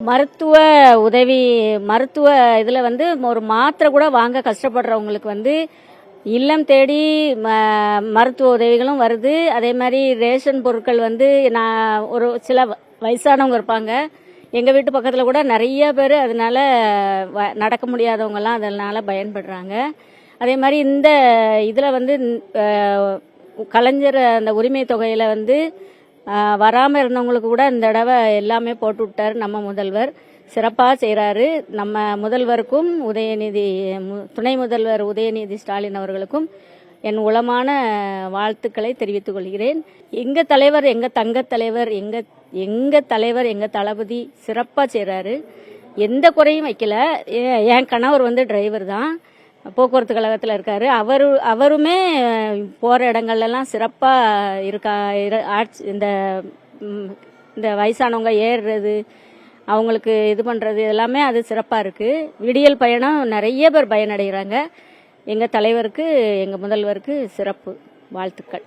மருத்துவ உதவி மருத்துவ இதில் ஒரு மாத்திரை கூட வாங்க கஷ்டப்படுறவங்களுக்கு இல்லம் தேடி மருத்துவ உதவிகளும் வருது. அதே மாதிரி ரேஷன் பொருட்கள் நான் ஒரு சில வயசானவங்க இருப்பாங்க. எங்கள் வீட்டு பக்கத்தில் கூட நிறைய பேர் அதனால நடக்க முடியாதவங்கலாம் அதனால பயன்படுறாங்க. அதே மாதிரி இந்த இதில் கலைஞர் அந்த உரிமை தொகையில் வராமல் இருந்தவங்களுக்கு கூட இந்த தடவை எல்லாமே போட்டு விட்டார். நம்ம முதல்வர் சிறப்பாக செய்கிறாரு. நம்ம முதல்வருக்கும் துணை முதல்வர் உதயநிதி ஸ்டாலின் அவர்களுக்கும் என் உளமான வாழ்த்துக்களை தெரிவித்துக் கொள்கிறேன். எங்கள் தலைவர், எங்கள் தங்கத் தலைவர், எங்கள் தலைவர், எங்கள் தளபதி சிறப்பாக செய்கிறாரு. எந்த குறையும் வைக்கல. என் கணவர் டிரைவர் தான், போக்குவரத்து கழகத்தில் இருக்காரு. அவருமே போகிற இடங்கள்லாம் சிறப்பாக இருக்கா. இந்த வயசானவங்க ஏறுறது, அவங்களுக்கு இது பண்ணுறது எல்லாமே அது சிறப்பாக இருக்குது. விடியல் பயணம் நிறைய பேர் பயனடைகிறாங்க. எங்கள் தலைவருக்கு, எங்கள் முதல்வருக்கு சிறப்பு வாழ்த்துக்கள்.